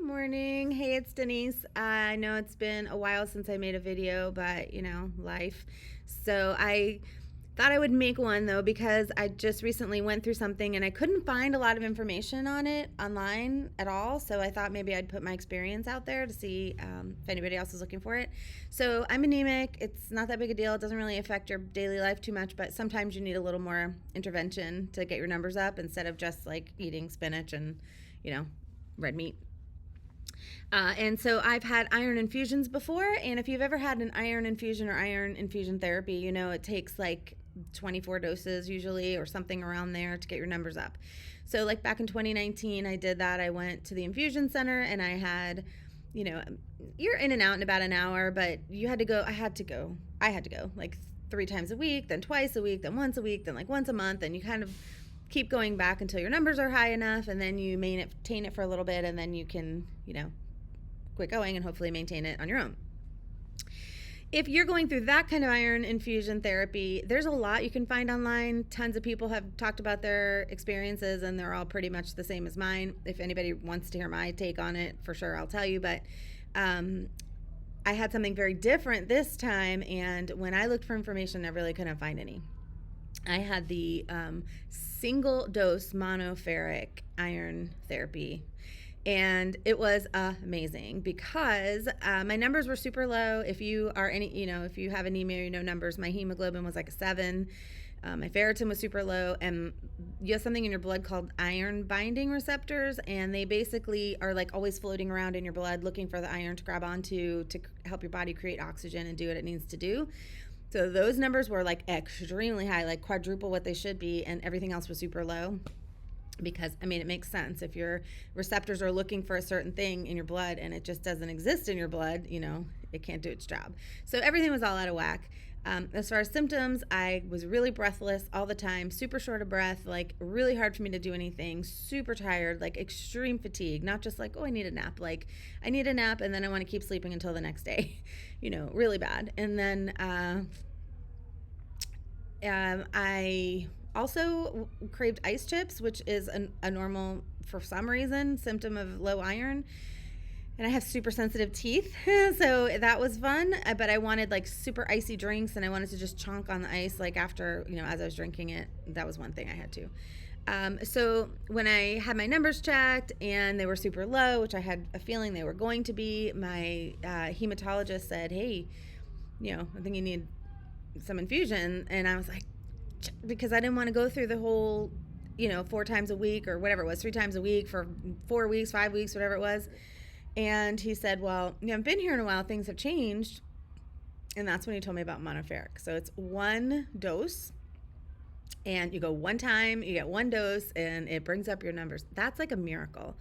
Morning. Hey, it's Denise. I know it's been a while since I made a video, but life. So I thought I would make one though because I just recently went through something and I couldn't find a lot of information on it online at all. So I thought maybe I'd put my experience out there to see if anybody else is looking for it. So I'm anemic. It's not that big a deal. It doesn't really affect your daily life too much, but sometimes you need a little more intervention to get your numbers up instead of just like eating spinach and, red meat. And so I've had iron infusions before, and if you've ever had an iron infusion or iron infusion therapy, it takes like 24 doses usually or something around there to get your numbers up. So like back in 2019, I did that. I went to the infusion center and I had, you're in and out in about an hour, but I had to go like 3 times a week, then twice a week, then once a week, then like once a month, and you kind of keep going back until your numbers are high enough, and then you maintain it for a little bit, and then you can, quit going and hopefully maintain it on your own. If you're going through that kind of iron infusion therapy, there's a lot you can find online. Tons of people have talked about their experiences, and they're all pretty much the same as mine. If anybody wants to hear my take on it, for sure, I'll tell you. But I had something very different this time, and when I looked for information, I really couldn't find any. I had the single dose Monoferric iron therapy. And it was amazing because my numbers were super low. If you are if you have anemia, numbers. My hemoglobin was like a 7. My ferritin was super low, and you have something in your blood called iron binding receptors, and they basically are like always floating around in your blood looking for the iron to grab onto to help your body create oxygen and do what it needs to do. So those numbers were like extremely high, like quadruple what they should be, and everything else was super low. Because it makes sense. If your receptors are looking for a certain thing in your blood and it just doesn't exist in your blood, it can't do its job. So everything was all out of whack. As far as symptoms, I was really breathless all the time, super short of breath, like really hard for me to do anything, super tired, like extreme fatigue, not just like, oh, I need a nap. Like I need a nap and then I want to keep sleeping until the next day, really bad. And then I also craved ice chips, which is a normal, for some reason, symptom of low iron. And I have super sensitive teeth, so that was fun. But I wanted like super icy drinks, and I wanted to just chonk on the ice like after, as I was drinking it. That was one thing I had to. So when I had my numbers checked and they were super low, which I had a feeling they were going to be, my hematologist said, hey, I think you need some infusion. And I was like, because I didn't want to go through the whole, 4 times a week or whatever it was, 3 times a week for 4 weeks, 5 weeks, whatever it was. And he said, well, I've been here in a while, things have changed. And that's when he told me about Monopheric. So it's 1 dose, and you go 1 time, you get 1 dose, and it brings up your numbers. That's like a miracle.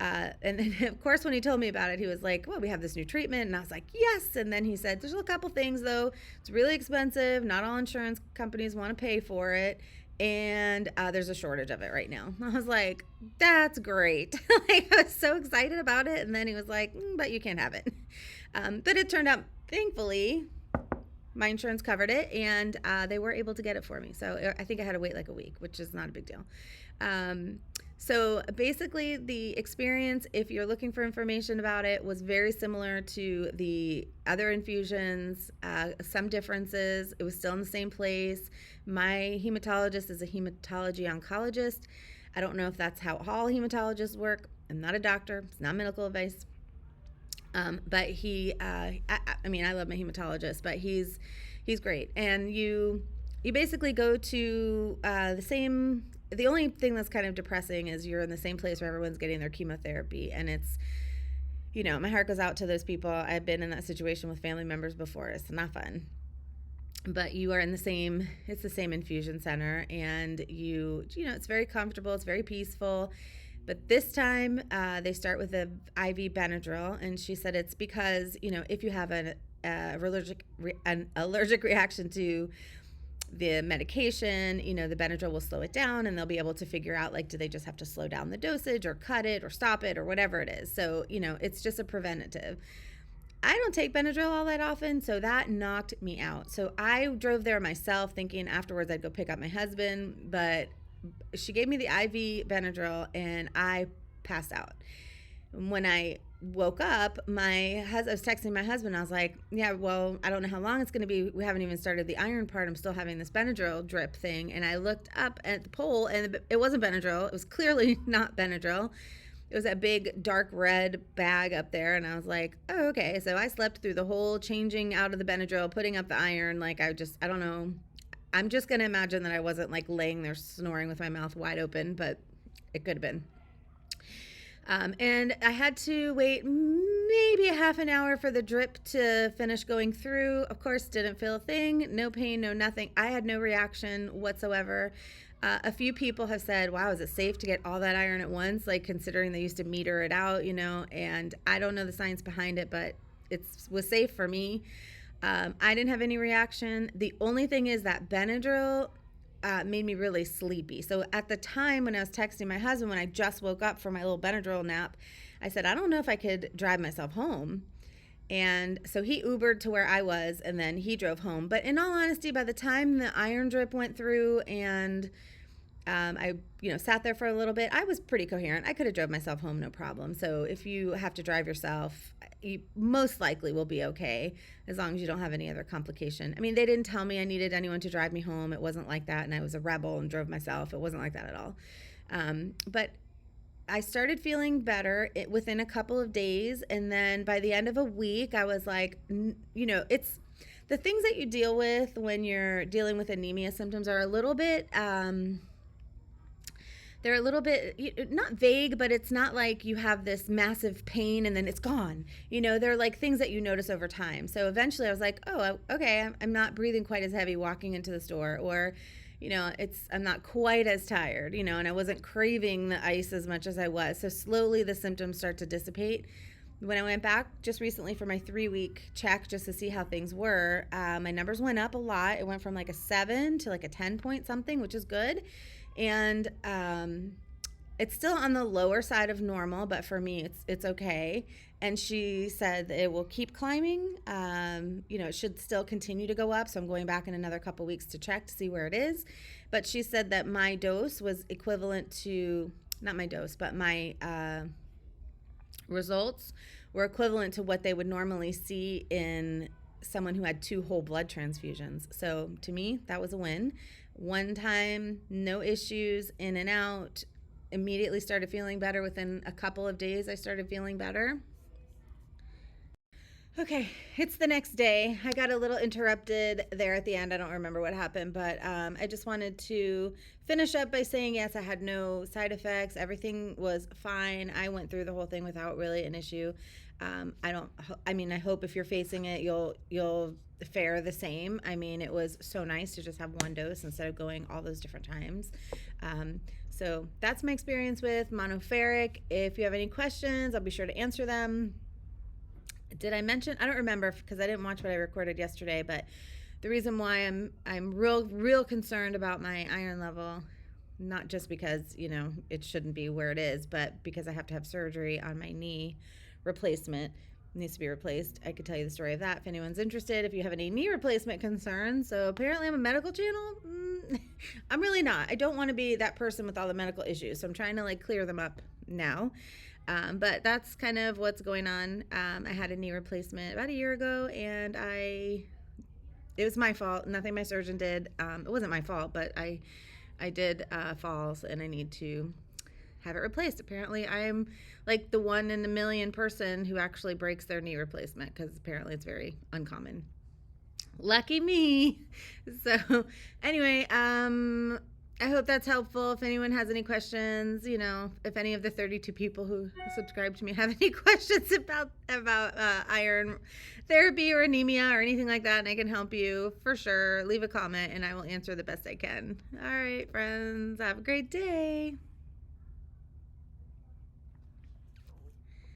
And then, of course, when he told me about it, he was like, well, we have this new treatment. And I was like, yes. And then he said, there's a couple things, though. It's really expensive. Not all insurance companies want to pay for it. And there's a shortage of it right now. I was like, that's great. I was so excited about it. And then he was like, but you can't have it. But it turned out, thankfully, my insurance covered it, and they were able to get it for me. So I think I had to wait like a week, which is not a big deal. So basically the experience, if you're looking for information about it, was very similar to the other infusions, some differences. It was still in the same place. My hematologist is a hematology oncologist. I don't know if that's how all hematologists work. I'm not a doctor. It's not medical advice. But he, I love my hematologist, but he's great. And you basically go to the only thing that's kind of depressing is you're in the same place where everyone's getting their chemotherapy, and it's, my heart goes out to those people. I've been in that situation with family members before. It's not fun. But you are in it's the same infusion center, and it's very comfortable, it's very peaceful. But this time, they start with the IV Benadryl, and she said it's because, if you have an allergic reaction to the medication, the Benadryl will slow it down, and they'll be able to figure out, like, do they just have to slow down the dosage or cut it or stop it or whatever it is. So, it's just a preventative. I don't take Benadryl all that often, so that knocked me out. So I drove there myself thinking afterwards I'd go pick up my husband, but she gave me the IV Benadryl and I passed out. when I woke up, I was texting my husband. I was like, yeah, well, I don't know how long it's going to be. We haven't even started the iron part. I'm still having this Benadryl drip thing. And I looked up at the pole, and it wasn't Benadryl. It was clearly not Benadryl. It was that big dark red bag up there. And I was like, oh, okay. So I slept through the whole changing out of the Benadryl, putting up the iron. Like, I don't know. I'm just going to imagine that I wasn't like laying there snoring with my mouth wide open, but it could have been. And I had to wait maybe a half an hour for the drip to finish going through. Of course, didn't feel a thing, no pain, no nothing. I had no reaction whatsoever. A few people have said, wow, is it safe to get all that iron at once? Like, considering they used to meter it out, and I don't know the science behind it, but it was safe for me. I didn't have any reaction. The only thing is that Benadryl made me really sleepy. So at the time when I was texting my husband, when I just woke up from my little Benadryl nap, I said, I don't know if I could drive myself home. And so he Ubered to where I was, and then he drove home. But in all honesty, by the time the iron drip went through and I, sat there for a little bit, I was pretty coherent. I could have drove myself home, no problem. So if you have to drive yourself, you most likely will be okay, as long as you don't have any other complication. I mean, they didn't tell me I needed anyone to drive me home. It wasn't like that. And I was a rebel and drove myself. It wasn't like that at all. But I started feeling better within a couple of days. And then by the end of a week, I was like, it's the things that you deal with when you're dealing with anemia symptoms are a little bit, they're a little bit not vague, but it's not like you have this massive pain and then it's gone. They're like things that you notice over time. So eventually I was like, oh, okay, I'm not breathing quite as heavy walking into the store, or I'm not quite as tired, and I wasn't craving the ice as much as I was. So slowly the symptoms start to dissipate. When I went back just recently for my 3-week check just to see how things were, my numbers went up a lot. It went from like a 7 to like a 10 point something, which is good. And it's still on the lower side of normal, but for me, it's okay. And she said that it will keep climbing. It should still continue to go up. So I'm going back in another couple weeks to check to see where it is. But she said that my dose was equivalent to, not my dose, but my results were equivalent to what they would normally see in someone who had 2 whole blood transfusions. So to me, that was a win. One time, no issues, in and out, immediately started feeling better. Within a couple of days, I started feeling better. Okay, it's the next day. I got a little interrupted there at the end. I don't remember what happened, but I just wanted to finish up by saying, yes, I had no side effects. Everything was fine. I went through the whole thing without really an issue. I hope if you're facing it, you'll fare the same. I mean, it was so nice to just have one dose instead of going all those different times. So that's my experience with Monoferric. If you have any questions, I'll be sure to answer them. Did I mention? I don't remember because I didn't watch what I recorded yesterday, but the reason why I'm real concerned about my iron level, not just because, it shouldn't be where it is, but because I have to have surgery on my knee replacement. It needs to be replaced. I could tell you the story of that if anyone's interested, if you have any knee replacement concerns. So apparently I'm a medical channel. I'm really not. I don't want to be that person with all the medical issues. So I'm trying to clear them up now. But that's kind of what's going on. I had a knee replacement about a year ago, and it was my fault. Nothing my surgeon did. It wasn't my fault, but I did falls, and I need to have it replaced. Apparently, I'm like the 1 in a million person who actually breaks their knee replacement, because apparently it's very uncommon. Lucky me. So anyway, I hope that's helpful. If anyone has any questions, if any of the 32 people who subscribe to me have any questions about iron therapy or anemia or anything like that, and I can help you, for sure, leave a comment and I will answer the best I can. All right, friends, have a great day.